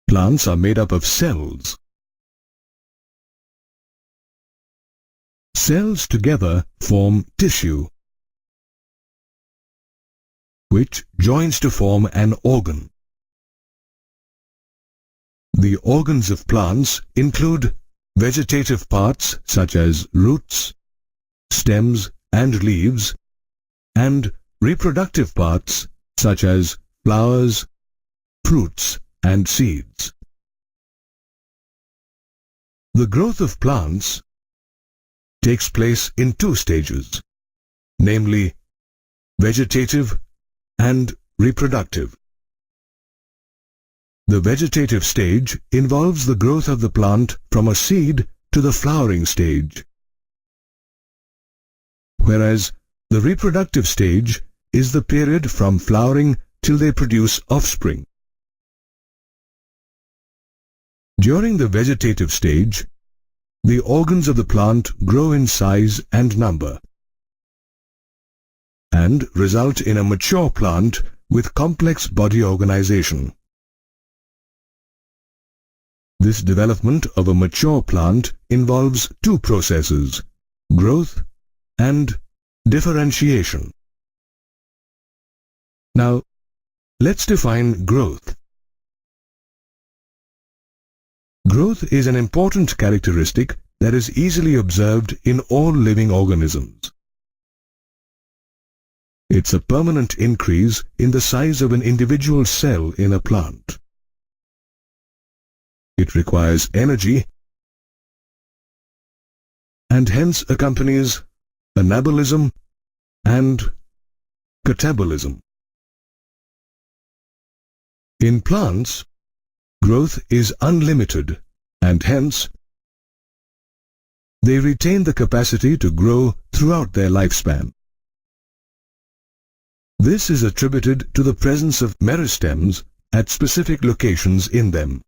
Plants are made up of cells. Cells together form tissue, which joins to form an organ. The organs of plants include vegetative parts such as roots, stems and leaves, and reproductive parts such as flowers, fruits and seeds. The growth of plants takes place in two stages, namely vegetative and reproductive. The vegetative stage involves the growth of the plant from a seed to the flowering stage, whereas the reproductive stage is the period from flowering till they produce offspring. During the vegetative stage, the organs of the plant grow in size and number and result in a mature plant with complex body organization. This development of a mature plant involves two processes, growth and differentiation. Now, let's define growth. Growth is an important characteristic that is easily observed in all living organisms. It's a permanent increase in the size of an individual cell in a plant. It requires energy and hence accompanies anabolism and catabolism. In plants, growth is unlimited and hence they retain the capacity to grow throughout their lifespan. This is attributed to the presence of meristems at specific locations in them.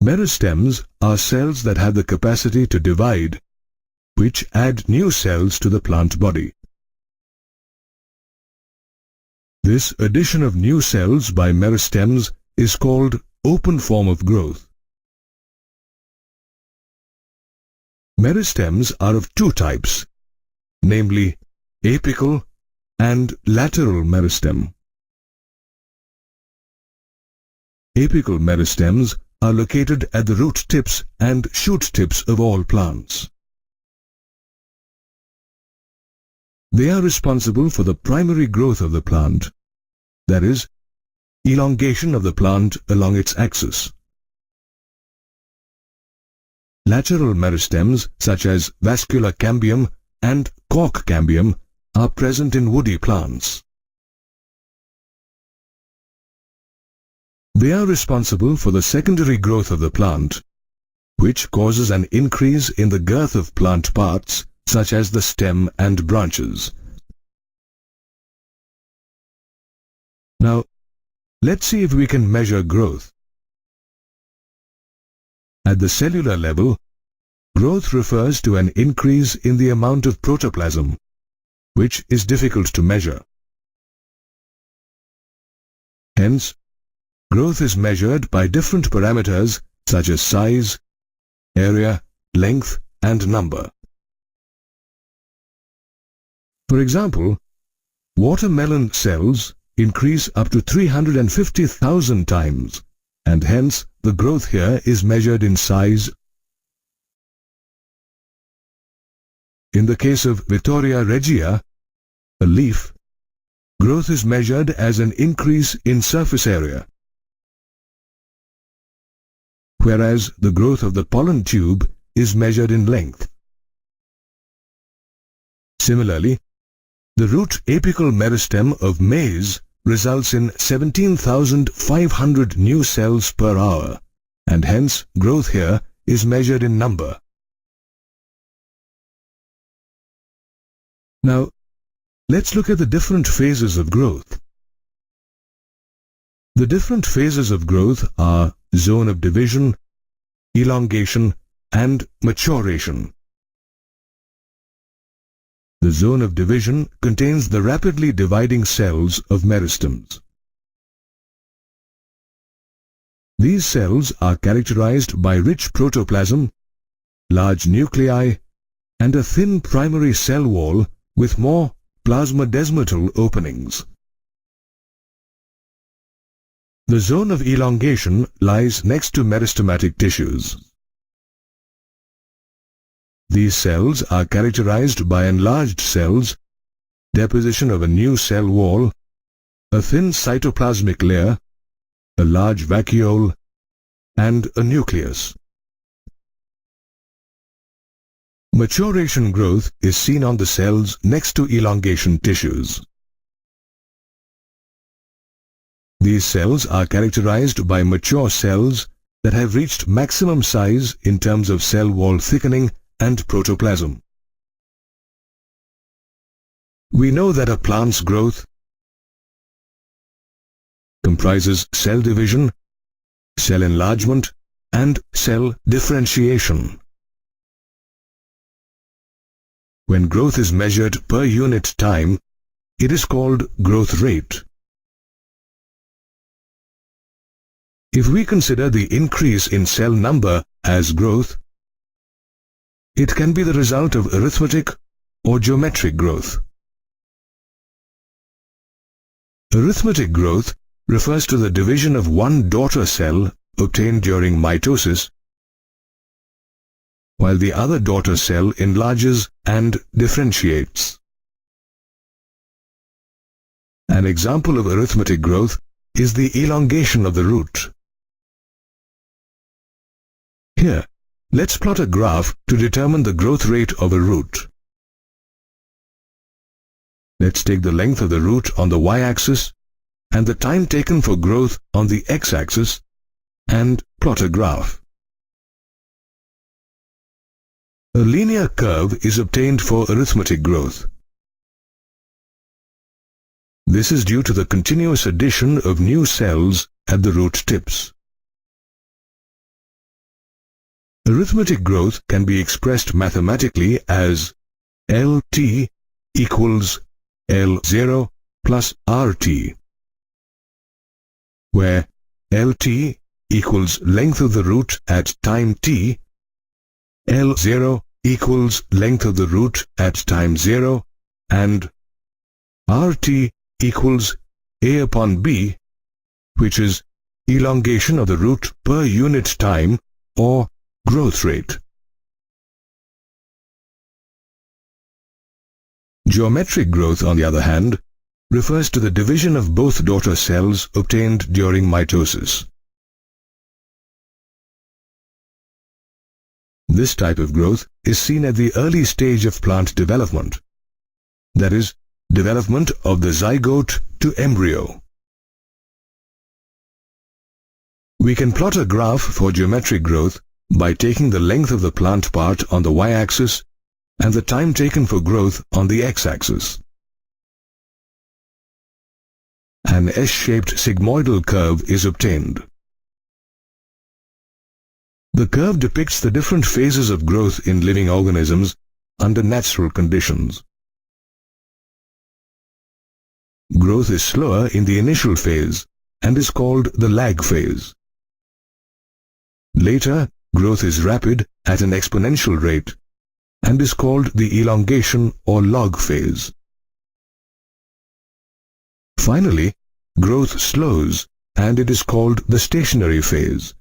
Meristems are cells that have the capacity to divide, which add new cells to the plant body. This addition of new cells by meristems is called open form of growth. Meristems are of two types, namely apical and lateral meristem. Apical meristems are located at the root tips and shoot tips of all plants. They are responsible for the primary growth of the plant, that is, elongation of the plant along its axis. Lateral meristems such as vascular cambium and cork cambium are present in woody plants. They are responsible for the secondary growth of the plant, which causes an increase in the girth of plant parts such as the stem and branches. Now, let's see if we can measure growth. At the cellular level, growth refers to an increase in the amount of protoplasm, which is difficult to measure. Hence, growth is measured by different parameters such as size, area, length, and number. For example, watermelon cells increase up to 350,000 times, and hence the growth here is measured in size. In the case of Vittoria regia, a leaf, growth is measured as an increase in surface area, whereas the growth of the pollen tube is measured in length. Similarly, the root apical meristem of maize results in 17,500 new cells per hour, and hence growth here is measured in number. Now, let's look at the different phases of growth. The different phases of growth are zone of division, elongation, and maturation. The zone of division contains the rapidly dividing cells of meristems. These cells are characterized by rich protoplasm, large nuclei, and a thin primary cell wall with more plasmodesmatal openings. The zone of elongation lies next to meristematic tissues. These cells are characterized by enlarged cells, deposition of a new cell wall, a thin cytoplasmic layer, a large vacuole, and a nucleus. Maturation growth is seen on the cells next to elongation tissues. These cells are characterized by mature cells that have reached maximum size in terms of cell wall thickening and protoplasm. We know that a plant's growth comprises cell division, cell enlargement, and cell differentiation. When growth is measured per unit time, it is called growth rate. If we consider the increase in cell number as growth, it can be the result of arithmetic or geometric growth. Arithmetic growth refers to the division of one daughter cell obtained during mitosis, while the other daughter cell enlarges and differentiates. An example of arithmetic growth is the elongation of the root. Here, let's plot a graph to determine the growth rate of a root. Let's take the length of the root on the y-axis and the time taken for growth on the x-axis and plot a graph. A linear curve is obtained for arithmetic growth. This is due to the continuous addition of new cells at the root tips. Arithmetic growth can be expressed mathematically as LT equals L0 plus RT, where LT equals length of the root at time t, L0 equals length of the root at time 0, and RT equals A upon B, which is elongation of the root per unit time or growth rate. Geometric growth, on the other hand, refers to the division of both daughter cells obtained during mitosis. This type of growth is seen at the early stage of plant development, that is, development of the zygote to embryo. We can plot a graph for geometric growth by taking the length of the plant part on the y-axis and the time taken for growth on the x-axis. An S-shaped sigmoidal curve is obtained. The curve depicts the different phases of growth in living organisms under natural conditions. Growth is slower in the initial phase and is called the lag phase. Later, growth is rapid at an exponential rate and is called the elongation or log phase. Finally, growth slows and it is called the stationary phase.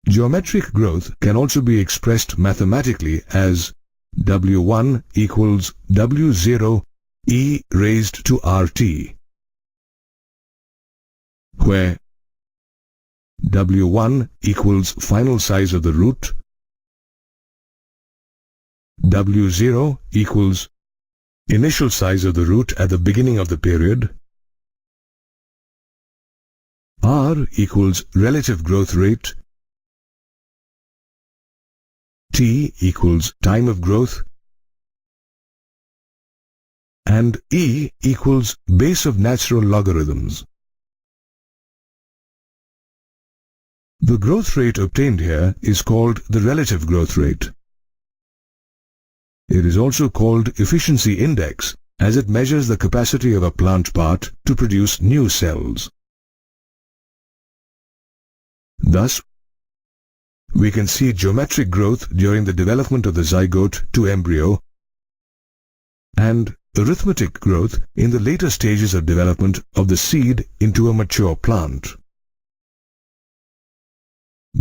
Geometric growth can also be expressed mathematically as W1 equals W0 e raised to RT, where W1 equals final size of the root, W0 equals initial size of the root at the beginning of the period, R equals relative growth rate, T equals time of growth, and E equals base of natural logarithms. The growth rate obtained here is called the relative growth rate. It is also called efficiency index as it measures the capacity of a plant part to produce new cells. Thus, we can see geometric growth during the development of the zygote to embryo and arithmetic growth in the later stages of development of the seed into a mature plant.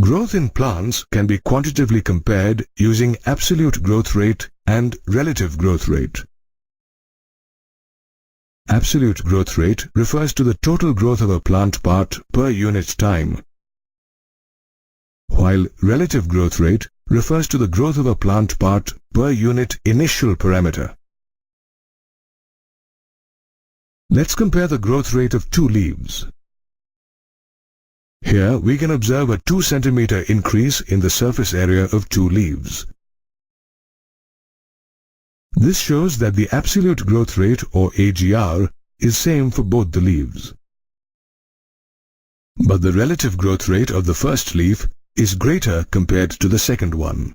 Growth in plants can be quantitatively compared using absolute growth rate and relative growth rate. Absolute growth rate refers to the total growth of a plant part per unit time, while relative growth rate refers to the growth of a plant part per unit initial parameter. Let's compare the growth rate of 2 leaves. Here we can observe a 2 cm increase in the surface area of 2 leaves. This shows that the absolute growth rate, or AGR, is same for both the leaves. But the relative growth rate of the first leaf is greater compared to the second one.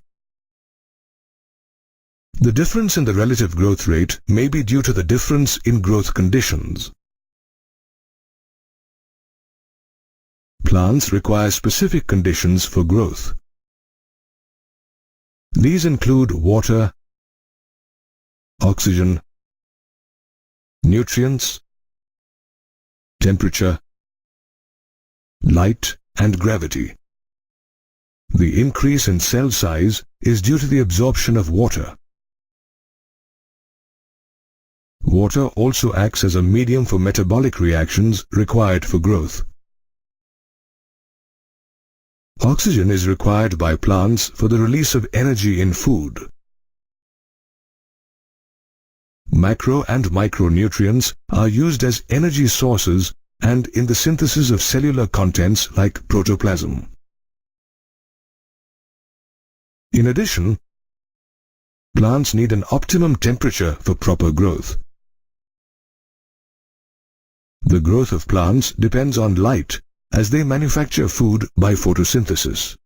The difference in the relative growth rate may be due to the difference in growth conditions. Plants require specific conditions for growth. These include water, oxygen, nutrients, temperature, light, and gravity. The increase in cell size is due to the absorption of water. Water also acts as a medium for metabolic reactions required for growth. Oxygen is required by plants for the release of energy in food. Macro and micronutrients are used as energy sources and in the synthesis of cellular contents like protoplasm. In addition, plants need an optimum temperature for proper growth. The growth of plants depends on light, as they manufacture food by photosynthesis.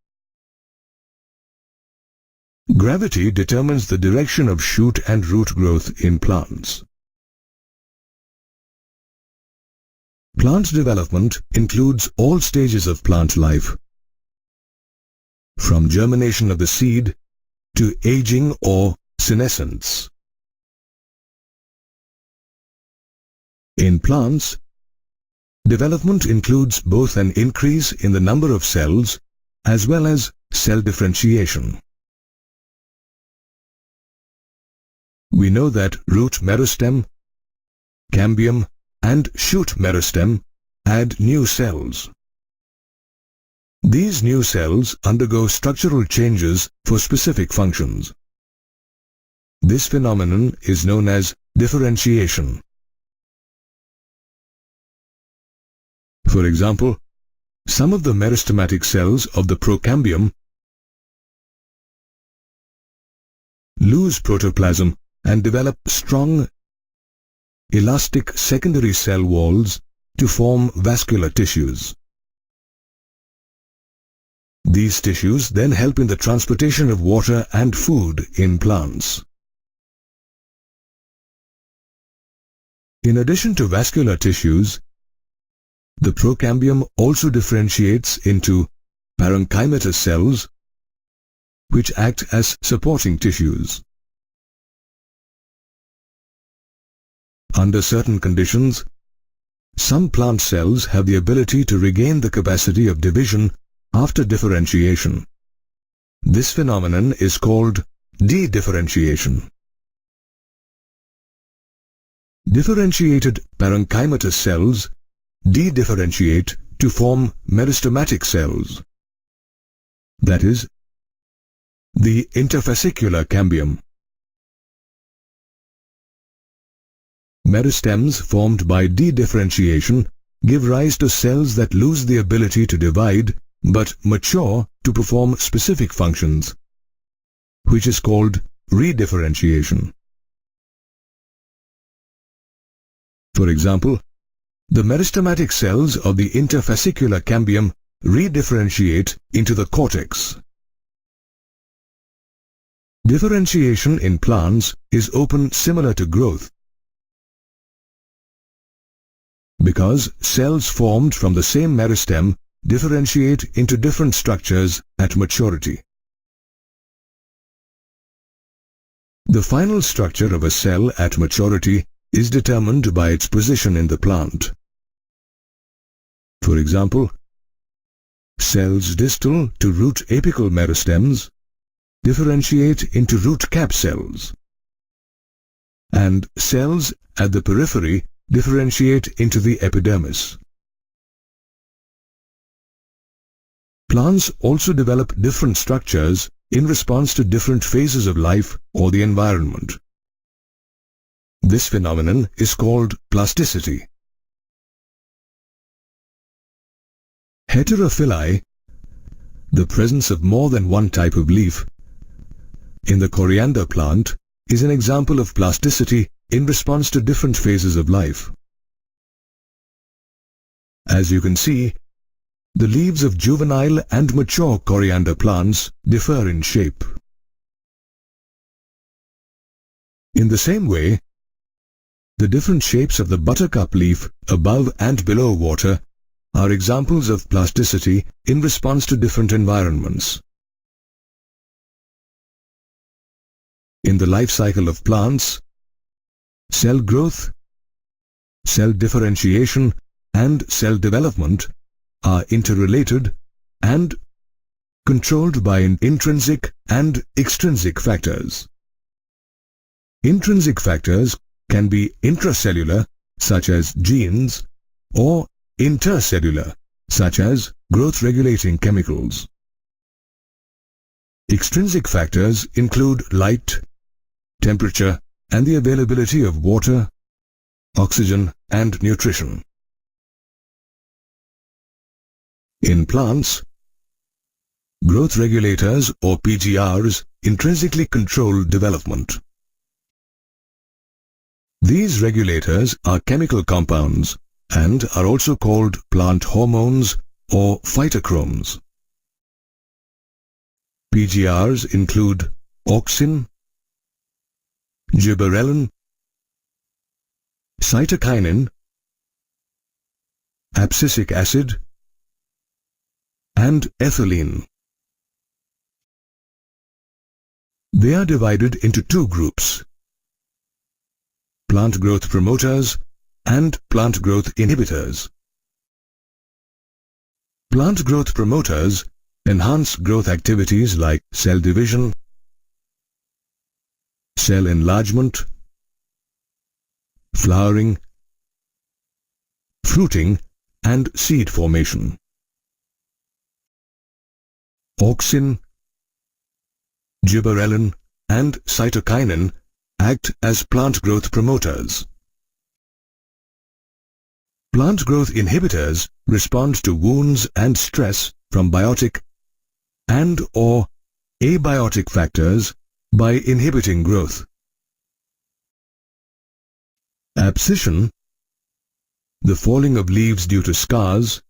Gravity determines the direction of shoot and root growth in plants. Plant development includes all stages of plant life, from germination of the seed to aging or senescence. In plants, development includes both an increase in the number of cells as well as cell differentiation. We know that root merostem, cambium, and shoot merostem add new cells. These new cells undergo structural changes for specific functions. This phenomenon is known as differentiation. For example, some of the meristematic cells of the procambium lose protoplasm and develop strong, elastic secondary cell walls to form vascular tissues. These tissues then help in the transportation of water and food in plants. In addition to vascular tissues, the procambium also differentiates into parenchymatous cells, which act as supporting tissues. Under certain conditions, some plant cells have the ability to regain the capacity of division after differentiation. This phenomenon is called dedifferentiation. Differentiated parenchymatous cells dedifferentiate to form meristematic cells, that is, the interfascicular cambium. Meristems formed by dedifferentiation give rise to cells that lose the ability to divide but mature to perform specific functions, which is called redifferentiation. For example, the meristematic cells of the interfascicular cambium redifferentiate into the cortex. Differentiation in plants is open similar to growth, because cells formed from the same meristem differentiate into different structures at maturity. The final structure of a cell at maturity is determined by its position in the plant. For example, cells distal to root apical meristems differentiate into root cap cells, and cells at the periphery differentiate into the epidermis. Plants also develop different structures in response to different phases of life or the environment. This phenomenon is called plasticity. Heterophyly, the presence of more than one type of leaf, in the coriander plant is an example of plasticity in response to different phases of life. As you can see, the leaves of juvenile and mature coriander plants differ in shape. In the same way, the different shapes of the buttercup leaf above and below water are examples of plasticity in response to different environments. In the life cycle of plants, cell growth, cell differentiation, and cell development are interrelated and controlled by intrinsic and extrinsic factors. Intrinsic factors can be intracellular, such as genes, or intercellular, such as growth-regulating chemicals. Extrinsic factors include light, temperature, and the availability of water, oxygen, and nutrition. In plants, growth regulators or PGRs intrinsically control development. These regulators are chemical compounds and are also called plant hormones or phytochromes. PGRs include auxin, gibberellin, cytokinin, abscisic acid, and ethylene. They are divided into two groups: plant growth promoters and plant growth inhibitors. Plant growth promoters enhance growth activities like cell division, cell enlargement, flowering, fruiting, and seed formation. Auxin, gibberellin, and cytokinin act as plant growth promoters. Plant growth inhibitors respond to wounds and stress from biotic and/or abiotic factors by inhibiting growth. Abscission, the falling of leaves due to scars,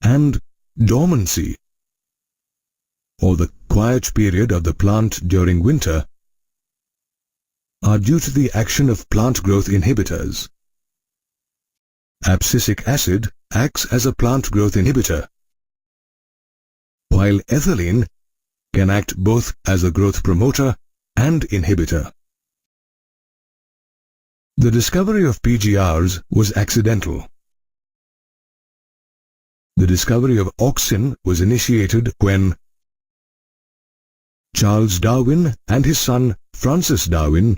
and dormancy, or the quiet period of the plant during winter, are due to the action of plant growth inhibitors. Abscisic acid acts as a plant growth inhibitor, while ethylene can act both as a growth promoter and inhibitor. The discovery of PGRs was accidental. The discovery of auxin was initiated when Charles Darwin and his son Francis Darwin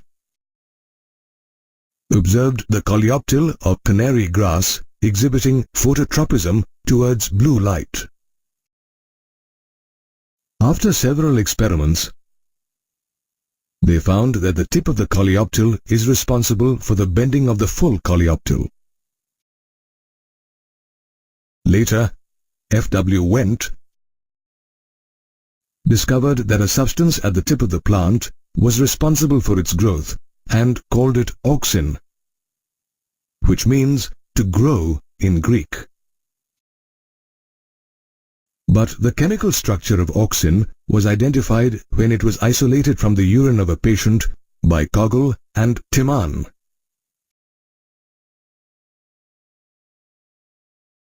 observed the coleoptile or canary grass exhibiting phototropism towards blue light. After several experiments, they found that the tip of the coleoptile is responsible for the bending of the full coleoptile. Later, F.W. Wendt discovered that a substance at the tip of the plant was responsible for its growth and called it auxin, which means to grow in Greek. But the chemical structure of auxin was identified when it was isolated from the urine of a patient by Kogel and Timan.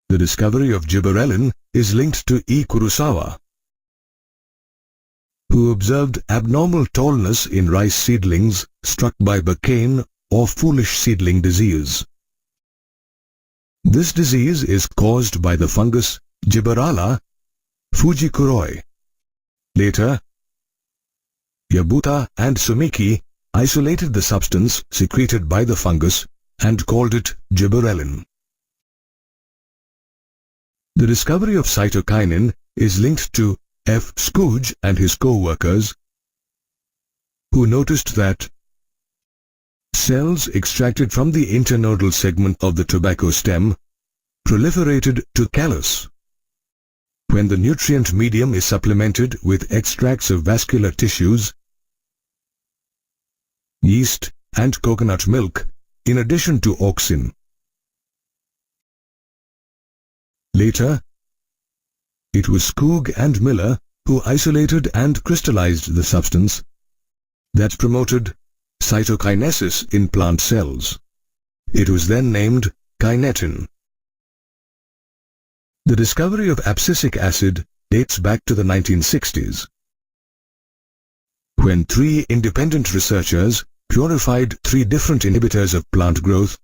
The discovery of gibberellin is linked to E. Kurosawa, who observed abnormal tallness in rice seedlings struck by bacane or foolish seedling disease. This disease is caused by the fungus Gibberella fujikuroi. Later, Yabuta and Sumiki isolated the substance secreted by the fungus and called it gibberellin. The discovery of cytokinin is linked to F. Scooge and his co-workers, who noticed that cells extracted from the internodal segment of the tobacco stem proliferated to callus. When the nutrient medium is supplemented with extracts of vascular tissues, yeast, and coconut milk, in addition to auxin. Later, it was Skoog and Miller who isolated and crystallized the substance that promoted cytokinesis in plant cells. It was then named kinetin. The discovery of abscisic acid dates back to the 1960s, when 3 independent researchers purified 3 different inhibitors of plant growth,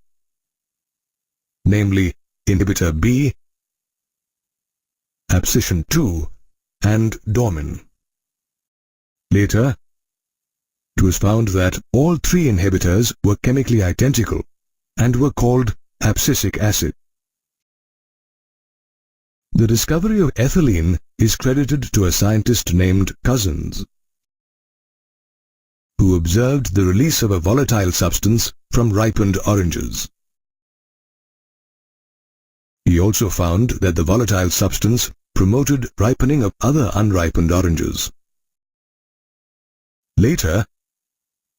namely inhibitor B, abscission 2, and dormin. Later, it was found that all 3 inhibitors were chemically identical and were called abscisic acid. The discovery of ethylene is credited to a scientist named Cousins, who observed the release of a volatile substance from ripened oranges. He also found that the volatile substance promoted ripening of other unripened oranges. Later,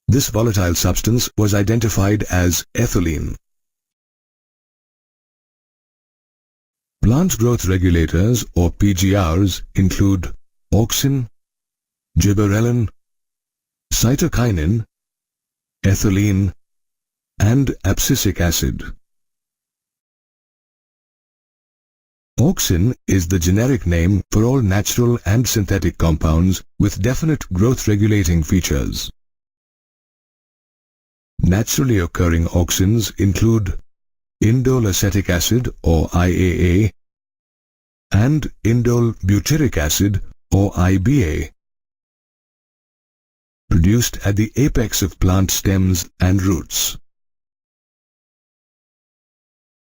this volatile substance was identified as ethylene. Plant growth regulators or PGRs include auxin, gibberellin, cytokinin, ethylene, and abscisic acid. Auxin is the generic name for all natural and synthetic compounds with definite growth-regulating features. Naturally occurring auxins include indole acetic acid or IAA and indole butyric acid or IBA, produced at the apex of plant stems and roots.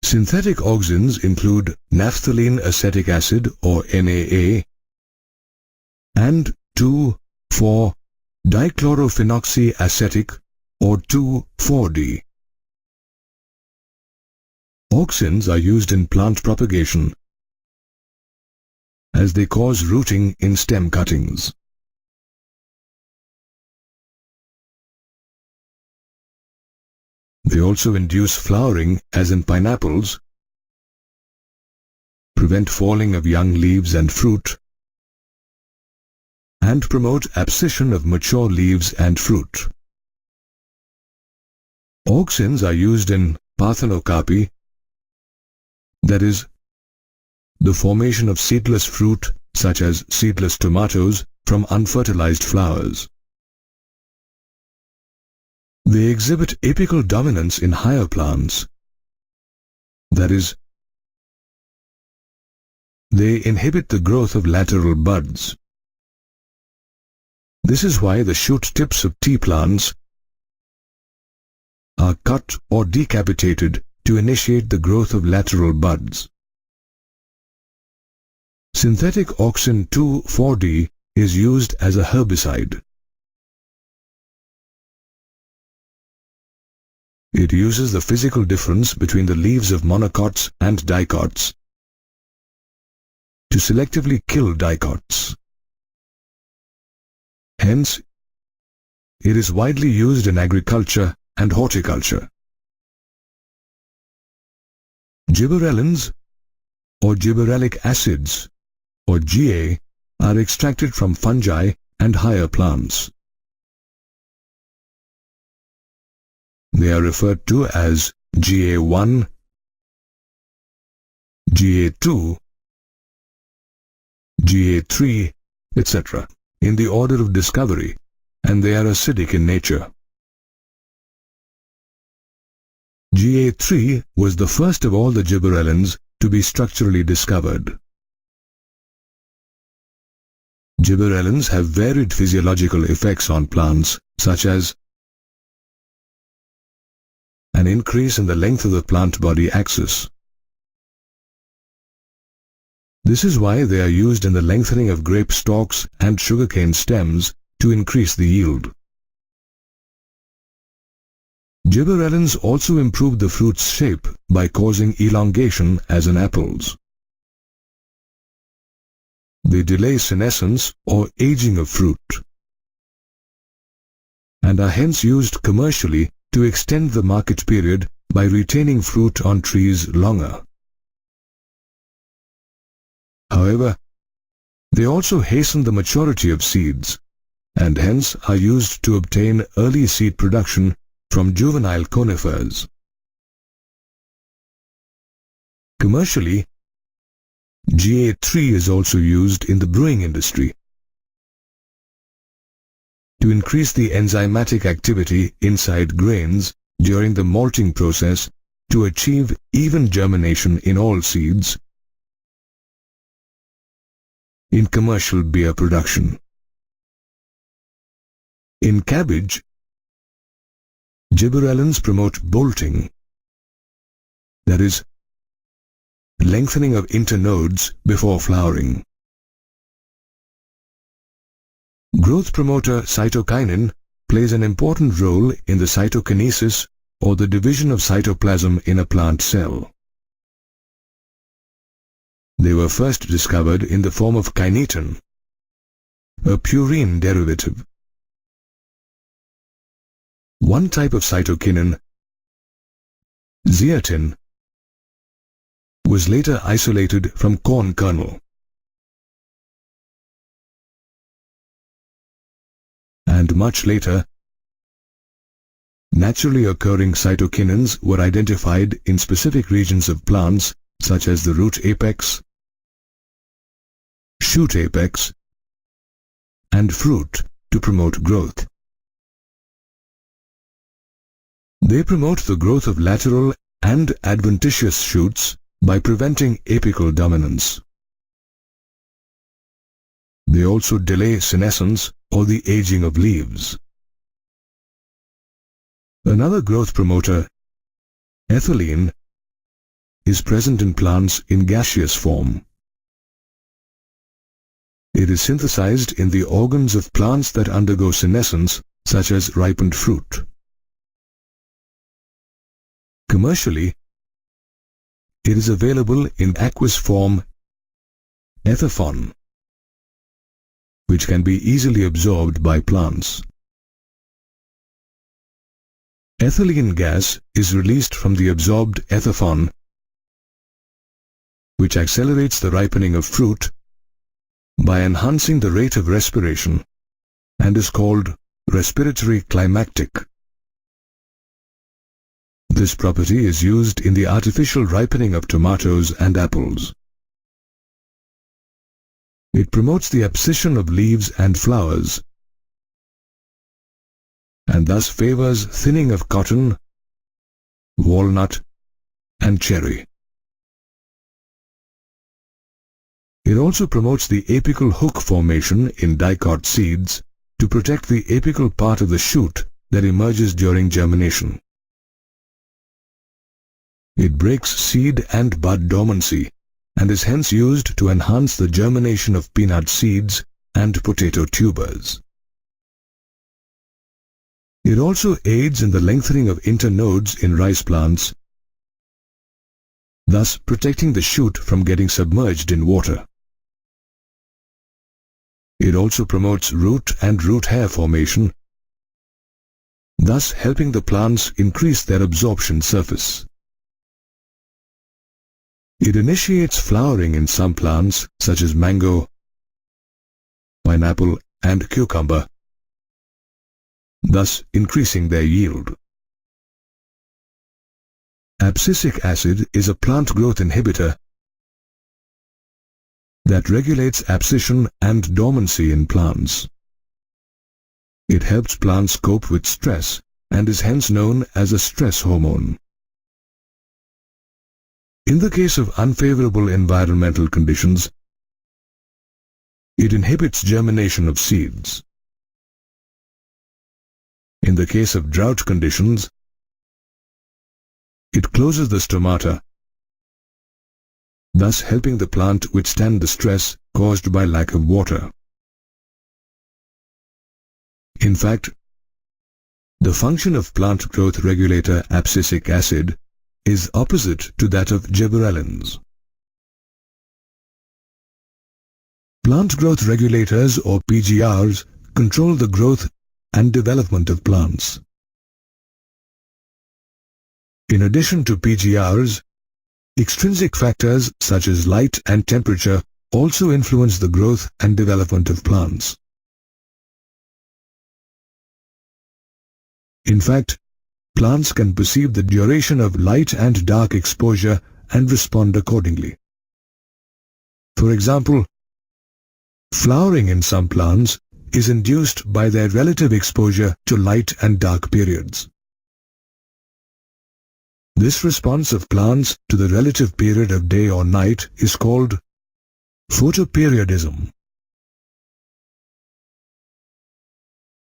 Synthetic auxins include naphthalene acetic acid or NAA and 2,4-dichlorophenoxyacetic or 2,4-D. Auxins are used in plant propagation as they cause rooting in stem cuttings. They also induce flowering, as in pineapples, prevent falling of young leaves and fruit, and promote abscission of mature leaves and fruit. Auxins are used in parthenocarpy, that is, the formation of seedless fruit such as seedless tomatoes from unfertilized flowers. They exhibit apical dominance in higher plants, that is, they inhibit the growth of lateral buds. This is why the shoot tips of tea plants are cut or decapitated to initiate the growth of lateral buds. Synthetic auxin 2,4-D is used as a herbicide. It uses the physical difference between the leaves of monocots and dicots to selectively kill dicots. Hence, it is widely used in agriculture and horticulture. Gibberellins or gibberellic acids or GA are extracted from fungi and higher plants. They are referred to as GA1, GA2, GA3, etc., in the order of discovery, and they are acidic in nature. GA3 was the first of all the gibberellins to be structurally discovered. Gibberellins have varied physiological effects on plants, such as an increase in the length of the plant body axis. This is why they are used in the lengthening of grape stalks and sugarcane stems to increase the yield. Gibberellins also improve the fruit's shape by causing elongation as in apples. They delay senescence or aging of fruit, and are hence used commercially to extend the market period by retaining fruit on trees longer. However, they also hasten the maturity of seeds, and hence are used to obtain early seed production from juvenile conifers. Commercially, GA3 is also used in the brewing industry to increase the enzymatic activity inside grains during the malting process to achieve even germination in all seeds in commercial beer production. In cabbage, gibberellins promote bolting, that is, lengthening of internodes before flowering. Growth promoter cytokinin plays an important role in the cytokinesis or the division of cytoplasm in a plant cell. They were first discovered in the form of kinetin, a purine derivative. One type of cytokinin, zeatin, was later isolated from corn kernel. And much later, naturally occurring cytokinins were identified in specific regions of plants such as the root apex, shoot apex, and fruit to promote growth. They promote the growth of lateral and adventitious shoots by preventing apical dominance. They also delay senescence or the aging of leaves. Another growth promoter, ethylene, is present in plants in gaseous form. It is synthesized in the organs of plants that undergo senescence, such as ripened fruit. Commercially, it is available in aqueous form, ethaphon, which can be easily absorbed by plants. Ethylene gas is released from the absorbed ethaphon, which accelerates the ripening of fruit by enhancing the rate of respiration and is called respiratory climactic. This property is used in the artificial ripening of tomatoes and apples. It promotes the abscission of leaves and flowers, and thus favors thinning of cotton, walnut, and cherry. It also promotes the apical hook formation in dicot seeds to protect the apical part of the shoot that emerges during germination. It breaks seed and bud dormancy and is hence used to enhance the germination of peanut seeds and potato tubers. It also aids in the lengthening of internodes in rice plants, thus protecting the shoot from getting submerged in water. It also promotes root and root hair formation, thus helping the plants increase their absorption surface. It initiates flowering in some plants such as mango, pineapple, and cucumber, thus increasing their yield. Abscisic acid is a plant growth inhibitor that regulates abscission and dormancy in plants. It helps plants cope with stress and is hence known as a stress hormone. In the case of unfavorable environmental conditions, it inhibits germination of seeds. In the case of drought conditions, it closes the stomata, thus helping the plant withstand the stress caused by lack of water. In fact, the function of plant growth regulator abscisic acid is opposite to that of gibberellins. Plant growth regulators or PGRs control the growth and development of plants. In addition to PGRs, extrinsic factors such as light and temperature also influence the growth and development of plants. In fact, plants can perceive the duration of light and dark exposure and respond accordingly. For example, flowering in some plants is induced by their relative exposure to light and dark periods. This response of plants to the relative period of day or night is called photoperiodism.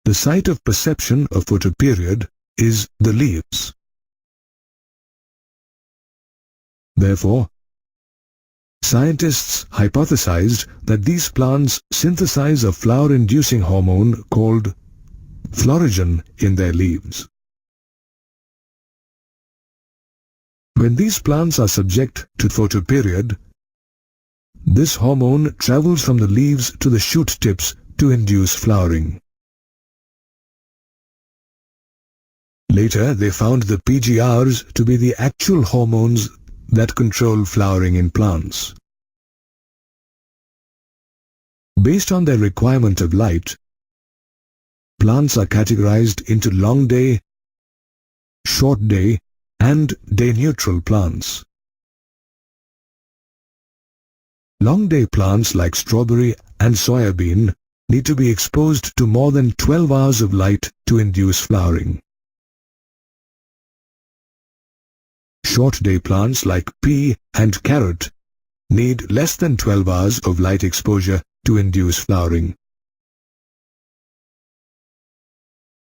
The site of perception of photoperiod is the leaves. Therefore, scientists hypothesized that these plants synthesize a flower-inducing hormone called florigen in their leaves. When these plants are subject to photoperiod, this hormone travels from the leaves to the shoot tips to induce flowering. Later, they found the PGRs to be the actual hormones that control flowering in plants. Based on their requirement of light, plants are categorized into long day, short day, and day-neutral plants. Long-day plants like strawberry and soybean need to be exposed to more than 12 hours of light to induce flowering. Short-day plants like pea and carrot need less than 12 hours of light exposure to induce flowering.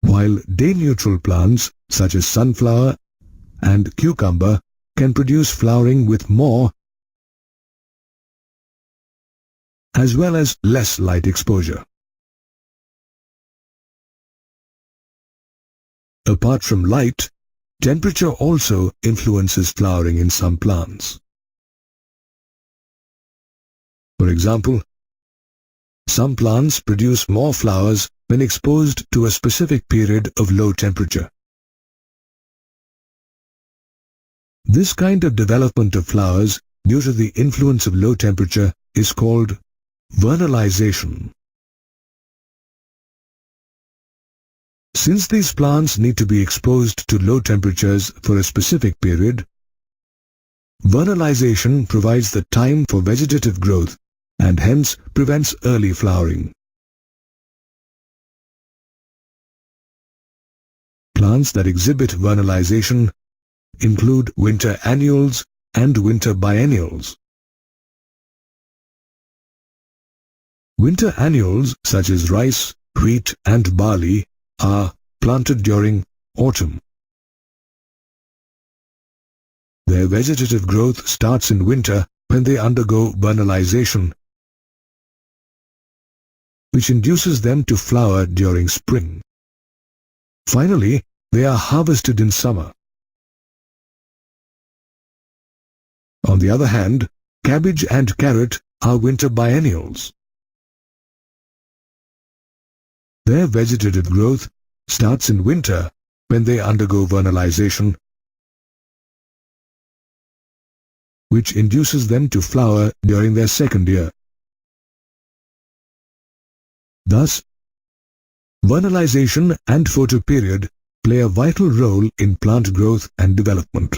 While day-neutral plants such as sunflower and cucumber can produce flowering with more as well as less light exposure. Apart from light, temperature also influences flowering in some plants. For example, some plants produce more flowers when exposed to a specific period of low temperature. This kind of development of flowers due to the influence of low temperature is called vernalisation. Since these plants need to be exposed to low temperatures for a specific period, vernalisation provides the time for vegetative growth and hence prevents early flowering. Plants that exhibit vernalisation include winter annuals and winter biennials. Winter annuals such as rice, wheat and barley are planted during autumn. Their vegetative growth starts in winter when they undergo vernalisation, which induces them to flower during spring. Finally, they are harvested in summer. On the other hand, cabbage and carrot are winter biennials. Their vegetative growth starts in winter when they undergo vernalisation, which induces them to flower during their second year. Thus, vernalisation and photoperiod play a vital role in plant growth and development.